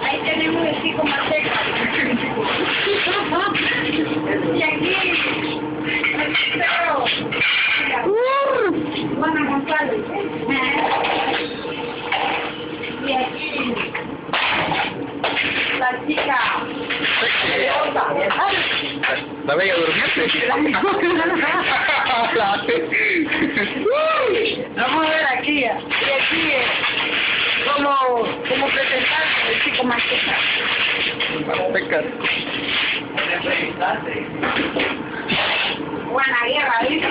Ahí tenemos el chico más cerca. Y aquí, el perro. Juana González. Y aquí, la chica. La bella durmiente. Vamos a ver aquí. Y aquí, como presentar el chico más cerca. Pecas. Buena guerra, ¿viste?